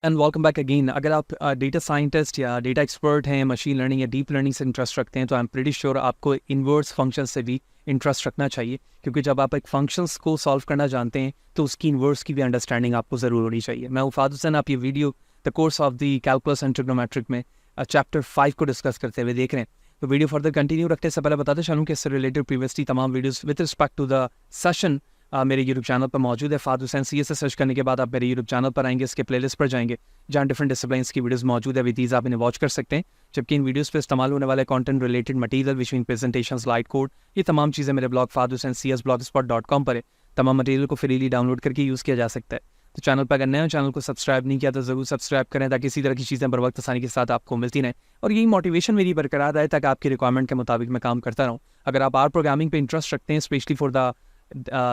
And welcome back again. अगर आप data scientist या डेटा एक्सपर्ट हैं, मशीन लर्निंग या डीप लर्निंग से इंटरेस्ट रखते हैं, तो आई एम प्रीटी श्योर आपको इन्वर्स फंक्शन से भी इंटरेस्ट रखना चाहिए, क्योंकि जब आप एक फंक्शंस को सॉल्व करना जानते हैं तो उसकी इन्वर्स की भी अंडरस्टैंडिंग आपको ज़रूर होनी चाहिए। मैं उफाद हुसैन, आप ये video the course of the calculus and trigonometric में चैप्टर 5 को डिस्कस करते हुए देख रहे हैं। तो वीडियो फर्दर कंटिन्यू रखने से पहले बताते चलूँ कि इससे रिलेटेड प्रीवियसली तमाम videos with respect to the session मेरे यूट्यूब चैनल पर मौजूद है। फाद हुसैन सी से सर्च करने के बाद आप मेरे यूट्यूब चैनल पर आएंगे, इसके प्लेलिस्ट पर जाएंगे जहाँ डिफरेंट डिसिप्लिन्स की वीडियोस मौजूद है। विद ईज आप इन्हें वॉच कर सकते हैं, जबकि इन वीडियोस पे इस्तेमाल होने वाले content related material which mean presentation, slide code, ये तमाम चीज़ें मेरे ब्लॉग fadhusaincs.blogspot.com पर है। तमाम मटीरियल को फ्रीली डाउनलोड करके यूज़ किया जा सकता है। तो चैनल पर अगर नए हो, चैनल को सब्सक्राइब नहीं किया तो ज़रूर सब्सक्राइब करें, ताकि इसी तरह की चीज़ें बर वक्त आसानी के साथ आपको मिलती रहें और यही मोटिवेशन मेरी बरकरार रहे, ताकि आपकी रिक्वायरमेंट के मुताबिक मैं काम करता रहूँ। अगर आप आर प्रोग्रामिंग पे इंटरेस्ट रखते हैं, specially for the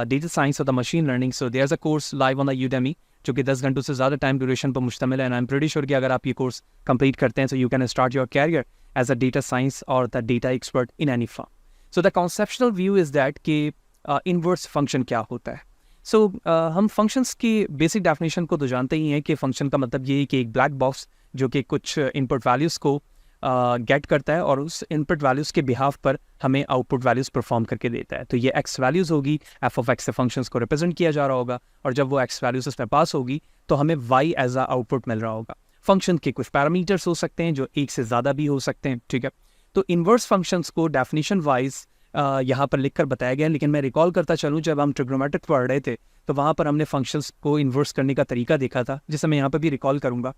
data science और the machine learning, so there is a course live on the Udemy जो कि 10 घंटों से ज़्यादा टाइम ड्यूरेशन पर मुश्तमिल है। And I am pretty sure कि अगर आप ये कोर्स कंप्लीट करते हैं, so you can start your career as a data science और the data expert in any form. So the conceptional view is that कि इनवर्स फंक्शन क्या होता है। सो हम फंक्शंस की बेसिक डेफिनेशन को तो जानते ही हैं कि फंक्शन का मतलब ये है कि एक ब्लैक बॉक्स जो कि कुछ इनपुट वैल्यूज़ को गेट करता है और उस इनपुट वैल्यूज़ के बिहाफ पर हमें आउटपुट वैल्यूज़ परफॉर्म करके देता है। तो ये एक्स वैल्यूज़ होगी, एफ ऑफ एक्स से फंक्शंस को रिप्रेजेंट किया जा रहा होगा, और जब वो एक्स वैल्यूज़ उसमें पास होगी तो हमें वाई एज आ आउटपुट मिल रहा होगा। फंक्शन के कुछ पैरामीटर्स हो सकते हैं जो एक से ज़्यादा भी हो सकते हैं, ठीक है। तो इन्वर्स फंक्शंस को डेफिनेशन वाइज यहाँ पर लिख कर बताया गया है, लेकिन मैं रिकॉल करता चलूँ, जब हम ट्रिग्नोमेट्रिक पढ़ रहे थे तो वहाँ पर हमने फंक्शंस को इन्वर्स करने का तरीका देखा था, जिसे मैं यहाँ पर भी रिकॉल करूँगा।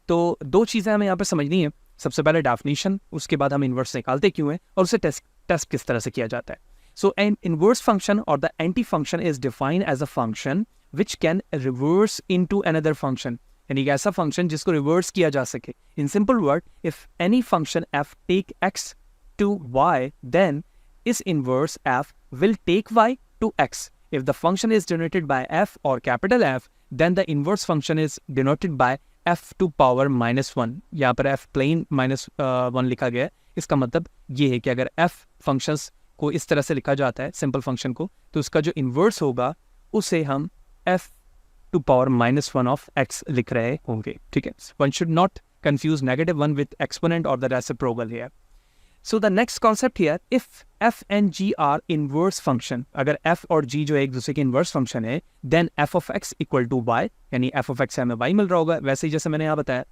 तो दो चीज़ें हमें यहाँ पर समझनी है। सबसे पहले डेफिनेशन, उसके बाद हम इन्वर्स निकालते क्यों हैं और उसे टेस्ट किस तरह से किया जाता है। सो एन इन्वर्स फंक्शन और the anti function is defined as a function which can reverse into another function, यानी कि ऐसा फंक्शन जिसको रिवर्स किया जा सके। In simple word, if any function F take X to Y, then इस inverse F will take Y to X. If the function is denoted by f or capital F, then the inverse function is denoted by f to power -1। यहाँ पर f plain -1 लिखा गया है। इसका मतलब ये है कि अगर f फंक्शंस को इस तरह से लिखा जाता है, सिंपल फंक्शन को, तो उसका जो इन्वर्स होगा उसे हम f to power -1 of x लिख रहे होंगे, ठीक है। One should not confuse -1 with exponent or the reciprocal here. So the next concept here, if f and g are inverse function, अगर f और g जो एक दूसरे के inverse function है, then f of x equal to y, यानी f of x से हमें y मिल रहा होगा। वैसे ही जैसे मैंने यहाँ बताया,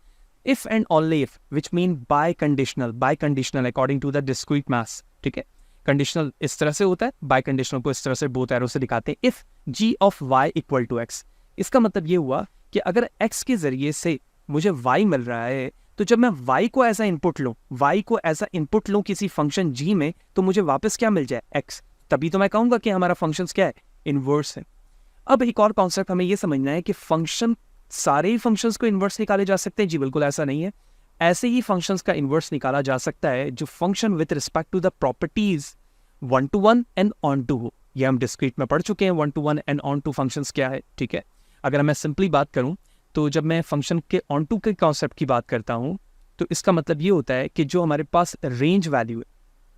if and only if, which mean biconditional according to the discrete mass, ठीक है। कंडीशनल इस तरह से होता है, बाइकंडीशनल को इस तरह से बोथ एरो से दिखाते हैं। if g of y equal to x, इसका मतलब ये हुआ कि अगर x के जरिए से मुझे y मिल रहा है, तो जब मैं y को ऐसा इनपुट लूँ, y को ऐसा इनपुट लूँ किसी फंक्शन g में, तो मुझे वापस क्या मिल जाए, x। तभी तो मैं कहूँगा कि हमारा फंक्शन क्या है, इनवर्स है। अब एक और कॉन्सेप्ट हमें ये समझना है कि फंक्शन, सारे ही फंक्शंस को इनवर्स निकाले जा सकते हैं। जी बिल्कुल ऐसा नहीं है। ऐसे ही फंक्शंस का इनवर्स निकाला जा सकता है जो function with respect to the properties 1-to-1 and onto हो। ये हम डिस्क्रीट में पढ़ चुके हैं, 1-to-1 एंड ऑन-टू फंक्शंस क्या है, ठीक है। अगर मैं सिंपली बात करूँ, तो जब मैं फंक्शन के ऑन-टू के कॉन्सेप्ट की बात करता हूँ, तो इसका मतलब ये होता है कि जो हमारे पास रेंज वैल्यू है,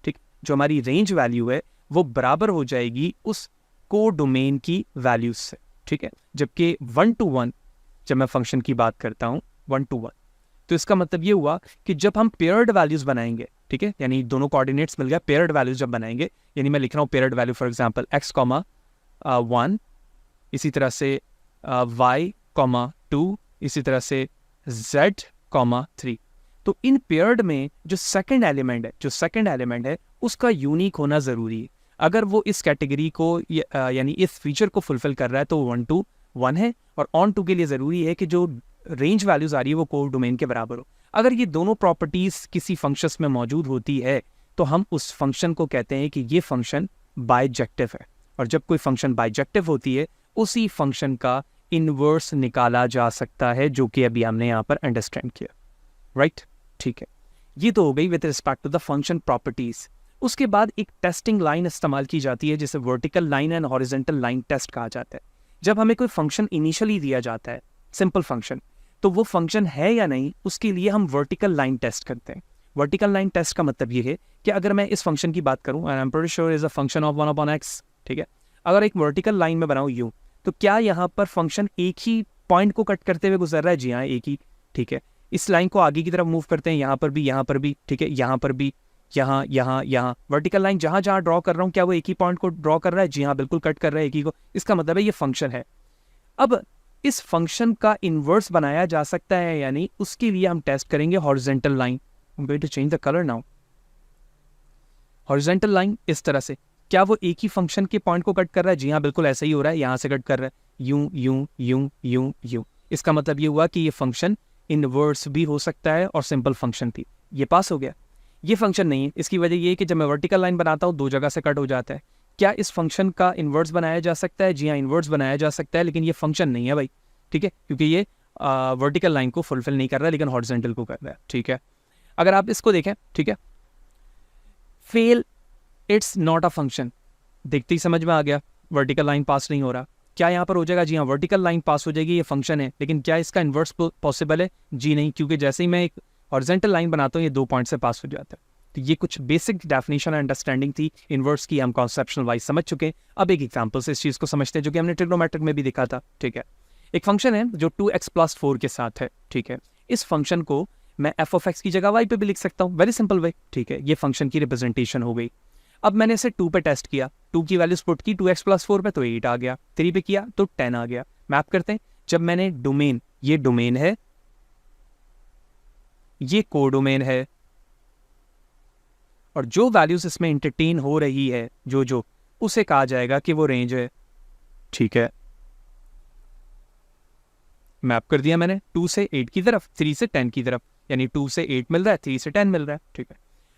ठीक, जो हमारी रेंज वैल्यू है वो बराबर हो जाएगी उस को डोमेन की वैल्यूज से, ठीक है। जबकि 1-to-1, जब मैं फंक्शन की बात करता हूँ 1-to-1, तो इसका मतलब ये हुआ कि जब हम पेयर्ड वैल्यूज बनाएंगे, ठीक है, यानी दोनों कोऑर्डिनेट्स मिल गया, पेयर्ड वैल्यूज जब बनाएंगे, यानी मैं लिख रहा हूँ paired value for example x, 1, इसी तरह से y, 2, इसी तरह से z, 3। तो इन पेयर्ड में जो सेकंड एलिमेंट है उसका यूनिक होना ज़रूरी है। अगर वो इस कैटेगरी को यानी इस फीचर को फुलफिल कर रहा है तो 1-to-1 है, और ऑन-टू के लिए ज़रूरी है कि जो रेंज वैल्यूज आ रही है वो कोड डोमेन के बराबर हो। अगर ये दोनों प्रॉपर्टीज़ किसी फंक्शंस में मौजूद होती है तो हम उस फंक्शन को कहते हैं कि ये फंक्शन बाइजेक्टिव है, और जब कोई फंक्शन बाइजेक्टिव होती है उसी फंक्शन का इनवर्स निकाला जा सकता है, जो कि अभी हमने यहाँ पर अंडरस्टैंड किया, राइट, ठीक है। ये तो हो गई with respect to the function properties. उसके बाद एक टेस्टिंग लाइन इस्तेमाल की जाती है जिसे vertical line and horizontal line test कहा जाता है। जब हमें कोई फंक्शन इनिशियली दिया जाता है, सिंपल फंक्शन, तो वो फंक्शन है या नहीं उसके लिए हम वर्टिकल लाइन टेस्ट करते हैं। वर्टिकल लाइन टेस्ट का मतलब ये है कि अगर मैं इस फंक्शन की बात करूं, आई am pretty sure is a function of 1/x, ठीक है। अगर एक वर्टिकल लाइन में बनाऊं यूं, तो क्या यहाँ पर फंक्शन एक ही पॉइंट को कट करते हुए गुजर रहा है? जी हाँ, एक ही ठीक है। इस लाइन को आगे की तरफ मूव करते हैं, यहाँ पर भी, ठीक है, यहाँ पर भी, यहाँ वर्टिकल लाइन जहाँ जहाँ ड्रॉ कर रहा हूँ, क्या वो एक ही पॉइंट को ड्रॉ कर रहा है? जी हाँ, बिल्कुल कट कर रहा है एक ही को। इसका मतलब है ये फंक्शन है। अब इस फंक्शन का इन्वर्स बनाया जा सकता है यानी, उसके लिए हम टेस्ट करेंगे horizontal line. I am going to change the colour now. Horizontal line इस तरह से, क्या वो एक ही फंक्शन के पॉइंट को कट कर रहा है? जी हाँ, बिल्कुल ऐसा ही हो रहा है, यहाँ से कट कर रहा है, यूं यूं यूं यूं यूं। इसका मतलब ये हुआ कि ये फंक्शन इनवर्स भी हो सकता है और सिंपल फंक्शन थी। ये पास हो गया। ये फंक्शन नहीं है, इसकी वजह ये है कि जब मैं वर्टिकल लाइन बनाता हूँ 2 जगह से कट हो जाता है। क्या इस फंक्शन का इन्वर्स बनाया जा सकता है? जी हाँ, इन्वर्स बनाया जा सकता है, लेकिन ये फंक्शन नहीं है भाई, ठीक है, क्योंकि ये वर्टिकल लाइन को फुलफिल नहीं कर रहा है, लेकिन हॉरिजॉन्टल को कर रहा है, ठीक है। अगर आप इसको देखें, ठीक है, fail, it's not a function, देखते ही समझ में आ गया, वर्टिकल लाइन पास नहीं हो रहा। क्या यहाँ पर हो जाएगा? जी हाँ, वर्टिकल लाइन पास हो जाएगी, ये फंक्शन है, लेकिन क्या इसका इन्वर्स पॉसिबल है? जी नहीं, क्योंकि जैसे ही मैं एक हॉरिजॉन्टल लाइन बनाता हूँ ये 2 पॉइंट से पास हो जाता है। तो ये कुछ बेसिक डेफिनेशन अंडरस्टैंडिंग थी इन्वर्स की, हम कॉन्सेप्शनल वाइज समझ चुके हैं। अब एक एग्जांपल से इस चीज़ को समझते हैं, जो कि हमने ट्रिग्नोमेट्रिक में भी देखा था, ठीक है। एक फंक्शन है जो 2x+4 के साथ है, ठीक है। इस फंक्शन को मैं f ऑफ x की जगह y पे भी लिख सकता हूँ, वेरी सिंपल वे, ठीक है। ये फंक्शन की रिप्रेजेंटेशन हो गई। अब मैंने इसे 2 पे टेस्ट किया, 2 की वैल्यूज पुट की 2x+4 पे तो 8 आ गया, 3 पे किया तो 10 आ गया। मैप करते हैं, जब मैंने डोमेन, ये डोमेन है, ये कोडोमेन है, और जो वैल्यूज इसमें इंटरटेन हो रही है, जो उसे कहा जाएगा कि वो रेंज है, ठीक है। मैप कर दिया मैंने 2 से 8 की तरफ, 3 से 10 की तरफ, यानी 2 से 8 मिल रहा है, 3 से 10 मिल रहा है, ठीक है।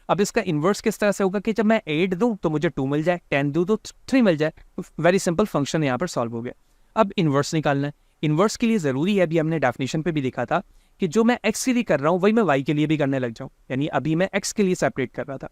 अब इसका इन्वर्स किस तरह से होगा कि जब मैं 8 दूं तो मुझे 2 मिल जाए, 10 दूं तो 3 मिल जाए। वेरी सिंपल, फंक्शन यहाँ पर सॉल्व हो गया। अब इन्वर्स निकालना है। इन्वर्स के लिए ज़रूरी है, अभी हमने डेफिनेशन पे भी देखा था, कि जो मैं एक्स के लिए कर रहा हूँ वही मैं वाई के लिए भी करने लग जाऊँ, यानी अभी मैं एक्स के लिए सेपरेट कर रहा था।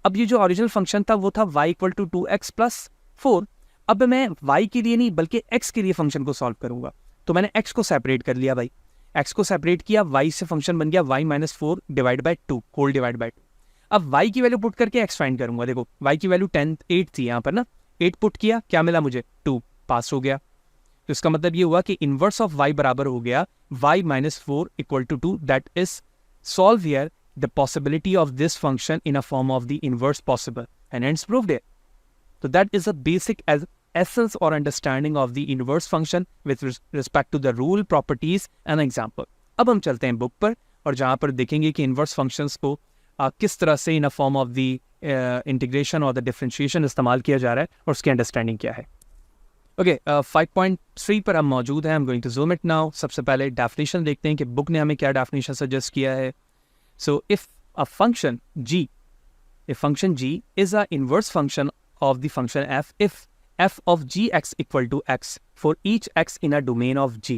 अब ये जो ओरिजिनल फंक्शन था वो था y = 2x+4। अब मैं y के लिए नहीं बल्कि x के लिए फंक्शन को सॉल्व करूंगा, तो मैंने x को सेपरेट कर लिया भाई, x को सेपरेट किया, y से फंक्शन बन गया y-4 divide by 2 whole divide by 2। अब y की वैल्यू पुट करके x फाइंड करूंगा। देखो y की वैल्यू 8 थी यहाँ पर ना, 8 पुट किया, क्या मिला मुझे? 2, पास हो गया। तो इसका मतलब ये हुआ कि इनवर्स ऑफ y बराबर हो गया y-4 = 2, that is solve here the possibility of this function in a form of the inverse possible, and hence proved it. So that is a basic essence or understanding of the inverse function with respect to the rule, properties and example. अब हम चलते हैं book पर, और जहाँ पर देखेंगे कि inverse functions को किस तरह से in a form of the integration or the differentiation इस्तेमाल किया जा रहा है और उसकी understanding क्या है। ओके, 5.3 पर हम मौजूद हैं। I'm going to zoom it now. सबसे पहले definition देखते हैं कि बुक ने हमें क्या definition suggest किया है। So if a function g is a inverse function of the function f, if f of gx equal to x for each x in a domain of g,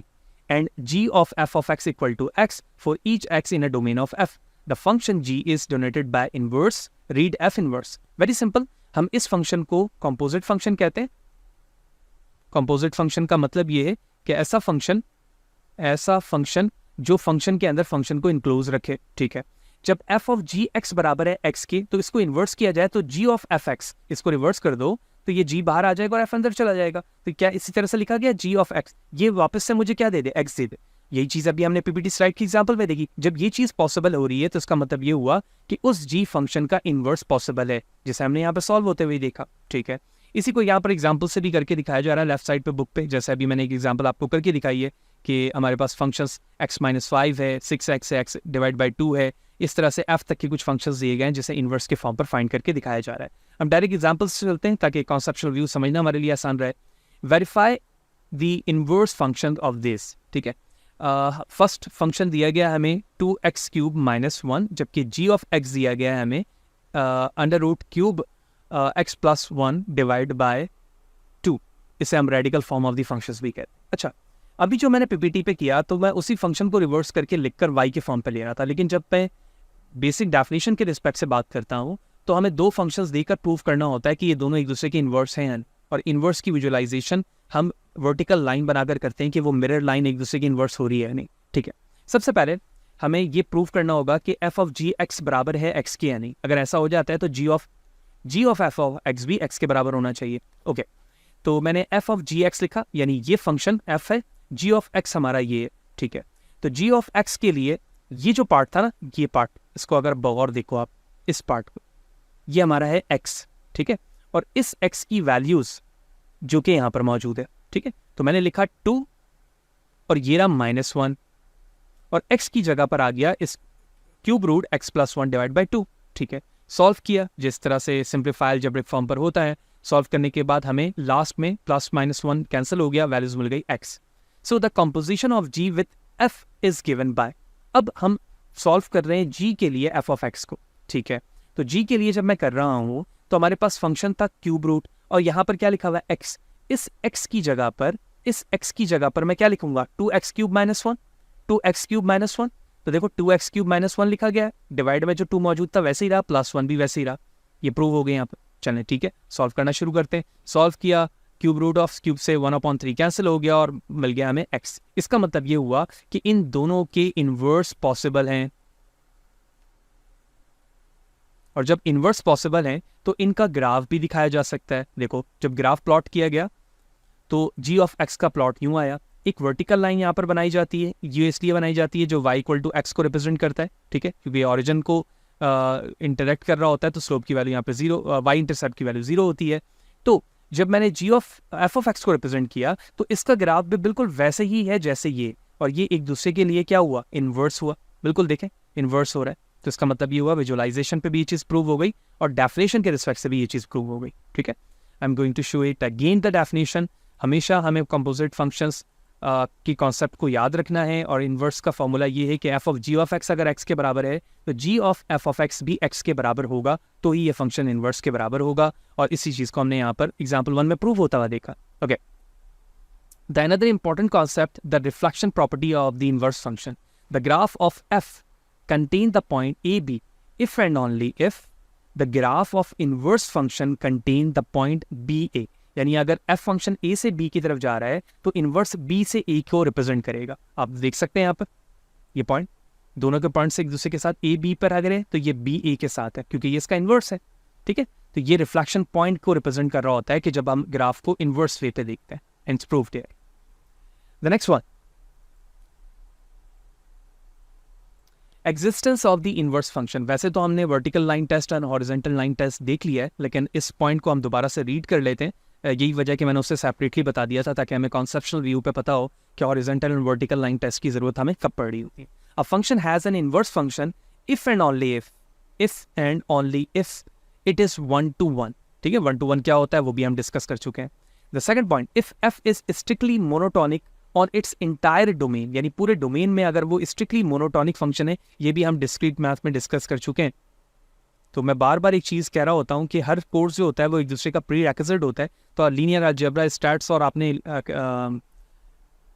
and g of f of x equal to x for each x in a domain of f, the function g is denoted by inverse, read f inverse. Very simple. हम इस function को composite function कहते हैं। composite function का मतलब ये है कि ऐसा function जो फंक्शन के अंदर फंक्शन को इनक्लोज रखे, ठीक है। जब f ऑफ जी एक्स बराबर है x के, तो इसको इन्वर्स किया जाए तो g ऑफ एफ एक्स, इसको रिवर्स कर दो तो ये g बाहर आ जाएगा और f अंदर चला जाएगा। तो क्या इसी तरह से लिखा गया g ऑफ x, ये वापस से मुझे क्या दे दे? x दे दे। यही चीज़ अभी हमने पीपीटी स्लाइड की एग्जांपल में देखी। जब ये चीज़ पॉसिबल हो रही है तो इसका मतलब ये हुआ कि उस g फंक्शन का इन्वर्स पॉसिबल है, जिसे हमने यहाँ पर सॉल्व होते हुए देखा, ठीक है। इसी को यहाँ पर एग्जाम्पल से भी करके दिखाया जा रहा है लेफ्ट साइड पे बुक पे, जैसे अभी मैंने एक एग्जाम्पल आपको करके दिखाई है कि हमारे पास फंक्शंस x-5 है, 6x है, x डिवाइड बाई 2 है, इस तरह से f तक के कुछ फंक्शंस दिए गए हैं जिसे इन्वर्स के फॉर्म पर फाइंड करके दिखाया जा रहा है। हम डायरेक्ट एग्जाम्पल्स से चलते हैं ताकि कॉन्सेप्चुअल व्यू समझना हमारे लिए आसान रहे। Verify the inverse function of this, ठीक है। फर्स्ट फंक्शन दिया गया हमें 2x³ - 1, जबकि g ऑफ x दिया गया है हमें √³ x+1 डिवाइड बाय 2। इसे हम radical form of the functions भी कहते हैं। अच्छा, अभी जो मैंने पीपीटी पे किया तो मैं उसी फंक्शन को रिवर्स करके लिखकर y के फॉर्म पे ले रहा था, लेकिन जब मैं बेसिक डेफिनेशन के रिस्पेक्ट से बात करता हूँ तो हमें 2 फंक्शंस देकर प्रूव करना होता है कि ये दोनों एक दूसरे के इन्वर्स हैं, और इन्वर्स की विजुअलाइजेशन हम वर्टिकल लाइन बनाकर करते हैं कि वो मिरर लाइन एक दूसरे की इन्वर्स हो रही है नहीं, ठीक है। सबसे पहले हमें ये प्रूव करना होगा कि f ऑफ जी एक्स बराबर है x के या नहीं। अगर ऐसा हो जाता है तो g of f of x भी x के बराबर होना चाहिए। ओके, तो मैंने f ऑफ जी एक्स लिखा, यानी ये फंक्शन f है, g ऑफ x हमारा ये है, ठीक है। तो जी ऑफ एक्स के लिए ये जो पार्ट था ना, ये पार्ट, इसको अगर गौर देखो आप, इस पार्ट को, ये हमारा है एक्स, ठीक है, और इस एक्स की वैल्यूज जो कि यहाँ पर मौजूद है, ठीक है, तो मैंने लिखा 2 और ये रहा -1 और x की जगह पर आ गया इस cube root x + 1 divide by 2, ठीक है। सॉल्व किया जिस तरह से सिंप्लीफाई अलजेब्रिक फॉर्म पर होता है, सॉल्व करने के बाद हमें लास्ट में +-1 कैंसिल हो गया, वैल्यूज मिल गई x। So the composition of g with f is given by, अब हम सॉल्व कर रहे हैं g के लिए f ऑफ x को, ठीक है। तो g के लिए जब मैं कर रहा हूं तो हमारे पास फंक्शन था क्यूब रूट और यहाँ पर क्या लिखा हुआ है x, इस x की जगह पर, इस x की जगह पर मैं क्या लिखूंगा, 2x³ - 1, 2x³ - 1, तो देखो 2x³ - 1 लिखा गया है, डिवाइड में जो 2 मौजूद था वैसे ही रहा, +1 भी वैसे ही रहा, ये प्रूव हो गया यहाँ पर। चलें ठीक है, सॉल्व करना शुरू करते हैं। सॉल्व किया, क्यूब रूट ऑफ क्यूब से 1/3 कैंसिल हो गया और मिल गया हमें x। इसका मतलब ये हुआ कि इन दोनों के इनवर्स पॉसिबल हैं, और जब इनवर्स पॉसिबल हैं तो इनका ग्राफ भी दिखाया जा सकता है। देखो जब ग्राफ प्लॉट किया गया तो g ऑफ x का प्लॉट यूं आया, एक वर्टिकल लाइन यहाँ पर बनाई जाती है, ये इसलिए बनाई जाती है जो y = x को रिप्रेजेंट करता है, ठीक है, क्योंकि ऑरिजिन को इंटरेक्ट कर रहा होता है तो स्लोप की वैल्यू यहाँ पे 0, y इंटरसेप्ट की वैल्यू 0 होती है। तो जब मैंने f ऑफ x को रिप्रेजेंट किया तो इसका ग्राफ भी बिल्कुल वैसे ही है जैसे ये, और ये एक दूसरे के लिए क्या हुआ, इन्वर्स हुआ, बिल्कुल देखें इन्वर्स हो रहा है। तो इसका मतलब ये हुआ विजुअलाइजेशन पे भी ये चीज़ प्रूव हो गई और डेफिनेशन के रिस्पेक्ट से भी ये चीज़ प्रूव हो गई, ठीक है। I am going to show it again the definition. हमेशा हमें कंपोजिट फंक्शंस की कॉन्सेप्ट को याद रखना है, और इन्वर्स का फॉर्मूला ये है कि f of g of x अगर x के बराबर है तो g of f of x भी x के बराबर होगा, तो ही ये फंक्शन इन्वर्स के बराबर होगा, और इसी चीज़ को हमने यहाँ पर एग्जाम्पल 1 में प्रूव होता हुआ देखा। Okay, the another important concept, the reflection property of the inverse function. The graph of f contain the point AB if and only if the graph of inverse function contain the point BA। यानी अगर f function A से B की तरफ जा रहा है तो inverse B से A को रिप्रेजेंट करेगा। आप देख सकते हैं यहाँ पर ये पॉइंट, दोनों के पॉइंट्स एक दूसरे के साथ A B पर आ गए तो ये B A के साथ है क्योंकि ये इसका इनवर्स है, ठीक है। तो ये रिफ्लेक्शन पॉइंट को रिप्रेजेंट कर रहा होता है कि जब हम ग्राफ को इनवर्स वे पे देखते हैं। And proved here. The next one, existence of the inverse function. वैसे तो हमने वर्टिकल लाइन टेस्ट और हॉरिजॉन्टल लाइन टेस्ट देख लिया है, लेकिन इस पॉइंट को हम दोबारा से रीड कर लेते हैं। यही वजह कि मैंने उससे सेपरेटली बता दिया था ताकि हमें कॉन्सेप्शनल व्यू पे पता हो कि horizontal and vertical line test की जरूरत हमें कब पड़ रही होती है। A function has an inverse function if and only if it is 1 to 1, ठीक है। 1 to 1 क्या होता है वो भी हम डिस्कस कर चुके हैं। The second point, if f is strictly monotonic on it's entire domain, यानी पूरे डोमेन में अगर वो स्ट्रिक्टली मोनोटोनिक फंक्शन है, ये भी हम डिस्क्रीट मैथ में डिस्कस कर चुके हैं। तो मैं बार बार एक चीज़ कह रहा होता हूँ कि हर कोर्स जो होता है वो एक दूसरे का प्री रिक्विजिट होता है। तो लीनियर अलजेब्रा, स्टैट्स और आपने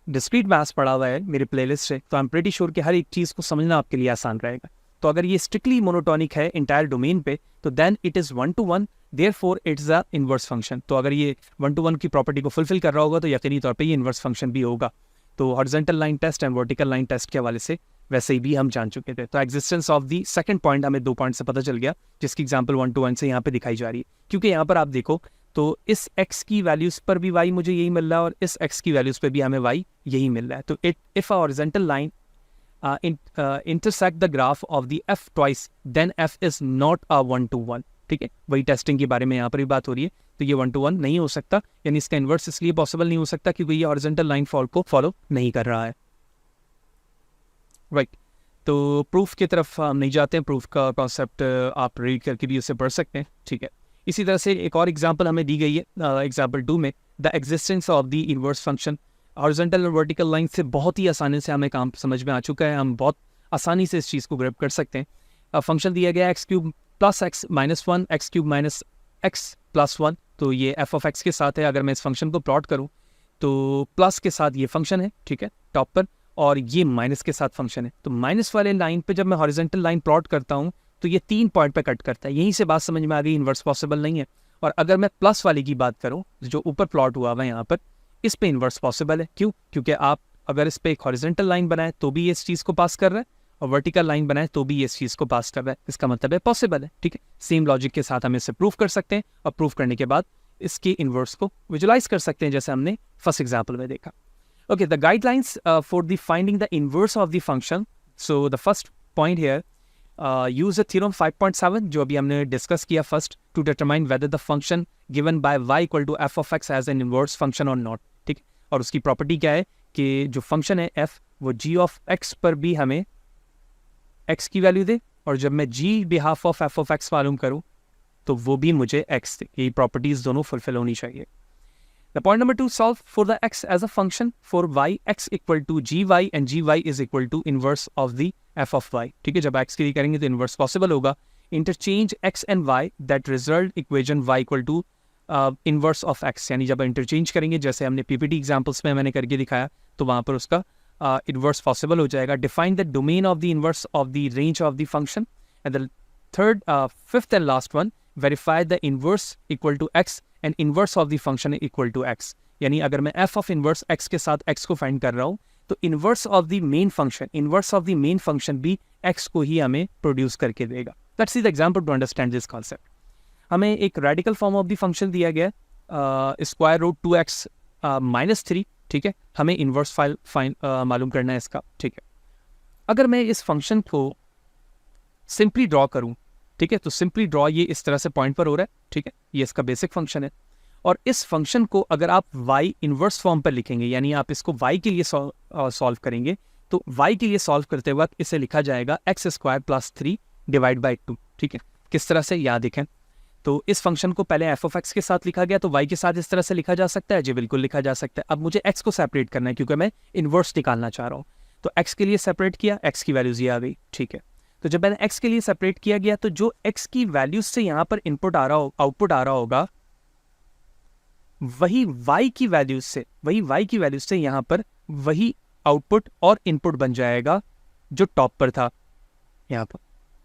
डिस्क्रीट मैथ्स पढ़ा हुआ है मेरे प्लेलिस्ट से, तो आई एम प्रीटी श्योर कि हर एक चीज़ को समझना आपके लिए आसान रहेगा। तो अगर ये स्ट्रिक्टली मोनोटोनिक है इंटायर डोमेन पे तो then it is 1 to 1, therefore it's a inverse function. तो अगर ये 1 to 1 की प्रॉपर्टी को फुलफिल कर रहा होगा तो यकीनी तौर पे ये इनवर्स फंक्शन भी होगा। तो horizontal line test and vertical line test के हवाले से वैसे ही भी हम जान चुके थे। तो existence of the second point हमें 2 पॉइंट से पता चल गया, जिसकी एग्जांपल 1 to 1 से यहाँ पे दिखाई जा रही है। क्योंकि यहाँ पर आप देखो तो इस x की वैल्यूज पर भी y मुझे यही मिल रहा है और इस x की वैल्यूज पर भी हमें y यही मिल रहा है। तो if a horizontal line intersect the graph of the f twice then f is not a 1 to 1, ठीक है। वही टेस्टिंग के बारे में यहाँ पर भी बात हो रही है। तो ये 1 to 1 नहीं हो सकता, यानी इसका इन्वर्स इसलिए पॉसिबल नहीं हो सकता क्योंकि ये हॉरिजॉन्टल लाइन फॉल को फॉलो नहीं कर रहा है, राइट। तो प्रूफ की तरफ हम नहीं जाते हैं, प्रूफ का कॉन्सेप्ट आप रीड करके भी उसे पढ़ सकते हैं, ठीक है। इसी तरह से एक और एग्जाम्पल हमें दी गई है एग्जाम्पल 2 में, the existence of the inverse function. Horizontal और वर्टिकल लाइन से बहुत ही आसानी से हमें काम समझ में आ चुका है, हम बहुत आसानी से इस चीज़ को ग्रैब कर सकते हैं। फंक्शन दिया गया x³ + x - 1, x³ - x + 1, तो ये f ऑफ x के साथ है। अगर मैं इस फंक्शन को प्लॉट करूँ तो प्लस के साथ ये फंक्शन है, ठीक है, टॉप पर, और ये माइनस के साथ फंक्शन है। तो माइनस वाले लाइन पे जब मैं हॉरिजॉन्टल लाइन प्लॉट करता हूँ तो ये 3 पॉइंट पे कट करता है। यहीं से बात समझ में आ गई, इन्वर्स पॉसिबल नहीं है। और अगर मैं प्लस वाली की बात करूँ जो ऊपर प्लॉट हुआ हुआ है यहाँ पर, इस पे इन्वर्स पॉसिबल है। क्यों? क्योंकि आप अगर इस पे एक हॉरिजॉन्टल लाइन बनाए तो भी ये इस चीज़ को पास कर रहा है, और वर्टिकल लाइन बनाए तो भी ये इस चीज़ को पास कर रहा है। इसका मतलब है पॉसिबल है, ठीक है। सेम लॉजिक के साथ हम इसे प्रूफ कर सकते हैं, और प्रूफ करने के बाद इसके इन्वर्स को विजुलाइज कर सकते हैं, जैसे हमने फर्स्ट एग्जाम्पल में देखा। Okay, the guidelines for the finding the inverse of the function. So the first point here, use the theorem 5.7 जो अभी हमने discuss किया first to determine whether the function given by y equal to f of x has an inverse function or not. ठीक है, और उसकी property क्या है कि जो function है f वो g of x पर भी हमें x की वैल्यू दे, और जब मैं g behalf of f of x मालूम करूँ तो वो भी मुझे x दे. ये properties दोनों fulfill होनी चाहिए. The point number 2, solve for the x as a function for y x equal to gy and gy is equal to inverse of the f of y. ठीक है, जब x के लिए करेंगे तो inverse possible होगा. Interchange x and y that result equation y equal to inverse of x. यानी जब interchange करेंगे, जैसे हमने PPT examples में मैंने करके दिखाया, तो वहाँ पर उसका inverse possible हो जाएगा. Define the domain of the inverse of the range of the function. And the third, fifth and last one, verify the inverse equal to x and inverse of the function equal to x. यानी अगर मैं f of inverse x के साथ x को find कर रहा हूँ तो inverse of the main function भी x को ही हमें प्रोड्यूस करके देगा. Let's see the example to understand this concept. हमें एक radical form of the function दिया गया है square root 2x minus 3. ठीक है, हमें inverse मालूम करना है इसका. ठीक है, अगर मैं इस फंक्शन को सिंपली ड्रॉ करूँ, ठीक है, तो सिंपली ड्रॉ ये इस तरह से पॉइंट पर हो रहा है. ठीक है, ये इसका बेसिक फंक्शन है, और इस फंक्शन को अगर आप y इन्वर्स फॉर्म पर लिखेंगे, यानी आप इसको y के लिए सॉल्व करेंगे, तो y के लिए सॉल्व करते वक्त इसे लिखा जाएगा x square plus 3 divide by 2. ठीक है, किस तरह से याद देखें, तो इस फंक्शन को पहले f of x के साथ लिखा गया, तो y के साथ इस तरह से लिखा जा सकता है. जी बिल्कुल लिखा जा सकता है. अब मुझे x को सेपरेट करना है क्योंकि मैं इन्वर्स निकालना चाह रहा हूँ, तो x के लिए सेपरेट किया, x की वैल्यूज ये आ गई. ठीक है, तो जब मैंने x के लिए सेपरेट किया गया, तो जो x की वैल्यूज से यहाँ पर इनपुट आ रहा हो, आउटपुट आ रहा होगा, वही y की वैल्यूज से यहाँ पर वही आउटपुट और इनपुट बन जाएगा जो टॉप पर था यहाँ पर.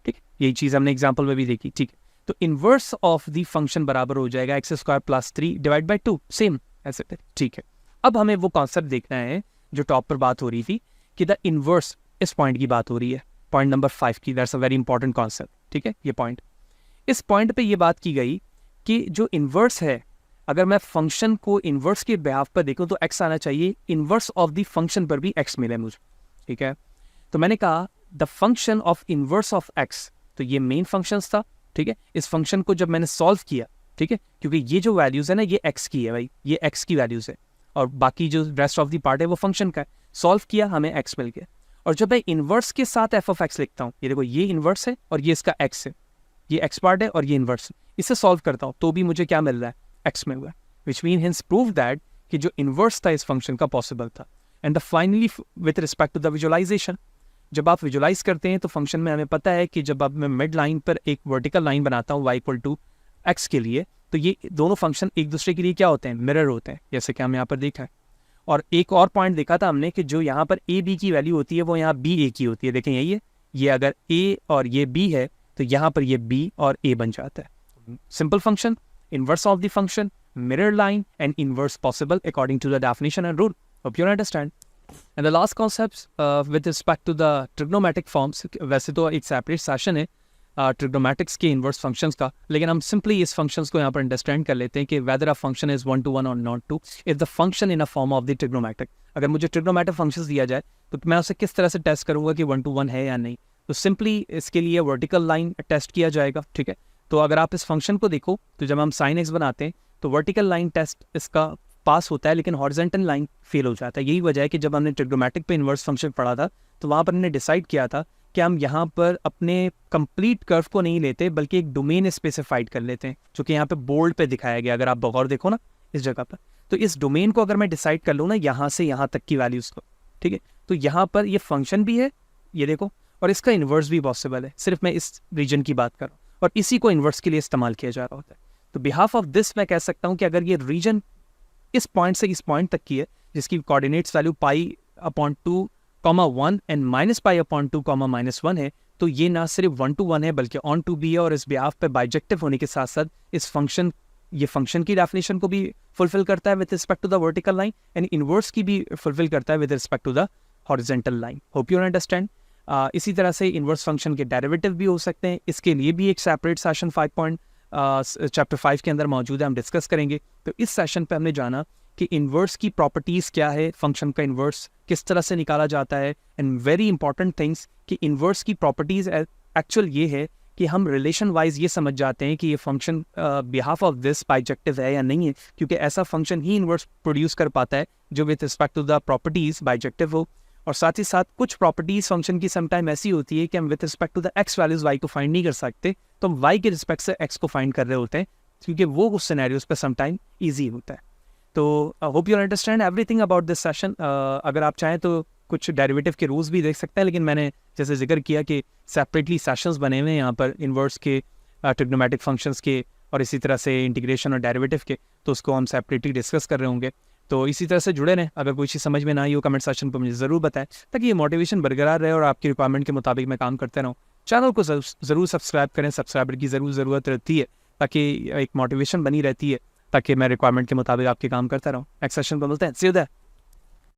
ठीक है, यही चीज हमने एग्जांपल में भी देखी. ठीक है, तो इनवर्स ऑफ द फंक्शन बराबर हो जाएगा x square plus 3 divide by 2, same ऐसे. ठीक है, अब हमें वो कॉन्सेप्ट देखना है जो टॉप पर बात हो रही थी कि द इनवर्स, इस पॉइंट की बात हो रही है, पॉइंट नंबर 5 की. That's a very important concept. ठीक है, ये पॉइंट, इस पॉइंट पे ये बात की गई कि जो इन्वर्स है, अगर मैं फंक्शन को इन्वर्स के बिहाफ पर देखूं तो x आना चाहिए, इन्वर्स ऑफ द फंक्शन पर भी x मिले मुझे. ठीक है, तो मैंने कहा the function of inverse of x, तो ये मेन फंक्शन था. ठीक है, इस फंक्शन को जब मैंने सॉल्व किया, ठीक है, क्योंकि ये जो वैल्यूज है ना, ये x की है भाई, ये x की वैल्यूज है, और बाकी जो रेस्ट ऑफ द पार्ट है वो फंक्शन का है. सॉल्व किया, हमें x मिल गया, और जब मैं इन्वर्स के साथ f of x लिखता हूँ, ये देखो ये इन्वर्स है और ये इसका x है, ये x पार्ट है और ये इन्वर्स है, इसे सॉल्व करता हूँ तो भी मुझे क्या मिल रहा है, x मिल रहा है. Which mean hence prove that कि जो इन्वर्स था इस फंक्शन का पॉसिबल था. And the finally with respect to the visualisation, जब आप विजुअलाइज करते हैं तो फंक्शन में हमें पता है कि जब अब मैं मिड लाइन पर एक वर्टिकल लाइन बनाता हूँ y इक्वल टू x के लिए, तो ये दोनों फंक्शन एक दूसरे के लिए क्या होते हैं, मिरर होते हैं, जैसे कि हम यहाँ पर देखा है. और एक और पॉइंट देखा था हमने कि जो यहाँ पर a b की वैल्यू होती है वो यहाँ b a की होती है. देखें यही है, ये अगर a और ये b है तो यहाँ पर ये b और a बन जाता है. Simple function, inverse of the function, mirror line and inverse possible according to the definition and rule. Hope you understand. And the last concepts with respect to the trigonometric forms, वैसे तो एक separate session है ट्रिग्नोमेट्रिक्स के inverse functions का, लेकिन हम simply इस functions को यहाँ पर अंडरस्टैंड कर लेते हैं कि whether a function is 1 to 1 और not to if the function in a form of the trigonometric. अगर मुझे ट्रिग्नोमेट्रिक फंक्शंस दिया जाए तो मैं उसे किस तरह से टेस्ट करूँगा कि 1 to 1 है या नहीं, तो सिंपली इसके लिए वर्टिकल लाइन टेस्ट किया जाएगा. ठीक है, तो अगर आप इस फंक्शन को देखो तो जब हम साइन एक्स बनाते हैं तो वर्टिकल लाइन टेस्ट इसका पास होता है, लेकिन हॉरिजॉन्टल लाइन फेल हो जाता है. यही वजह है कि जब हमने ट्रिग्नोमेट्रिक पे इन्वर्स फंक्शन पढ़ा था तो वहाँ पर हमने डिसाइड किया था कि हम यहाँ पर अपने कंप्लीट कर्व को नहीं लेते बल्कि एक डोमेन स्पेसिफाइड कर लेते हैं, जो कि यहाँ पे बोल्ड पे दिखाया गया. अगर आप बगौर देखो ना इस जगह पर, तो इस डोमेन को अगर मैं डिसाइड कर लूँ ना यहाँ से यहाँ तक की वैल्यूज़ को, ठीक है, तो यहाँ पर ये फंक्शन भी है, ये देखो, और इसका इन्वर्स भी पॉसिबल है. सिर्फ मैं इस रीजन की बात कर रहा हूँ और इसी को इन्वर्स के लिए इस्तेमाल किया जा रहा होता है. तो बिहाफ ऑफ दिस मैं कह सकता हूँ कि अगर ये रीजन इस पॉइंट से इस पॉइंट तक की है जिसकी कोऑर्डिनेट्स वैल्यू π/2, 1 एंड -π/2, -1 है, तो ये ना सिर्फ 1 to 1 है बल्कि ऑन टू बी है, और इस बिहाफ पे बाइजेक्टिव होने के साथ साथ इस फंक्शन, ये फंक्शन की डेफिनेशन को भी फुलफिल करता है with respect to the vertical line and inverse की भी फुलफिल करता है with respect to the horizontal line. Hope you understand. इसी तरह से इनवर्स फंक्शन के डेरिवेटिव भी हो सकते हैं, इसके लिए भी एक सेपरेट सेशन चैप्टर 5 के अंदर मौजूद है, हम डिस्कस करेंगे. तो इस सेशन पे हमने जाना कि इन्वर्स की प्रॉपर्टीज़ क्या है, फंक्शन का इन्वर्स किस तरह से निकाला जाता है, एंड वेरी इंपॉर्टेंट थिंग्स कि इन्वर्स की प्रॉपर्टीज़ एक्चुअल ये है कि हम रिलेशन वाइज ये समझ जाते हैं कि ये function behalf of this bijective है या नहीं है, क्योंकि ऐसा फंक्शन ही इन्वर्स प्रोड्यूस कर पाता है जो with respect to the properties bijective हो। और साथ ही साथ कुछ प्रॉपर्टीज़ फंक्शन की समटाइम ऐसी होती है कि हम with respect to the x values y को फाइंड नहीं कर सकते, तो हम वाई के रिस्पेक्ट से एक्स को फाइंड कर रहे होते हैं, क्योंकि वो उस सिनेरियोज पे समटाइम ईजी होता है। तो hope you understand everything about this session. अगर आप चाहें तो कुछ डेरिवेटिव के रूल्स भी देख सकते हैं, लेकिन मैंने जैसे जिक्र किया कि सेपरेटली सेशंस बने हुए हैं यहाँ पर इन्वर्स के, ट्रिग्नोमेट्रिक फंक्शंस के, और इसी तरह से इंटीग्रेशन और डेरिवेटिव के, तो उसको हम सेपरेटली डिस्कस कर रहे होंगे। तो इसी तरह से जुड़े रहें। अगर कोई चीज़ समझ में ना आई हो कमेंट सेक्शन पर मुझे ज़रूर बताएं, ताकि ये मोटिवेशन बरकरार रहे और आपकी रिक्वायरमेंट के मुताबिक मैं काम करते रहूँ। चैनल को ज़रूर सब्सक्राइब करें, सब्सक्राइबर की ज़रूरत रहती है, ताकि एक मोटिवेशन बनी रहती है, ताकि मैं रिक्वायरमेंट के मुताबिक आपके काम करता रहूँ। नेक्स्ट सेशन पर मिलते हैं, सी यू देयर।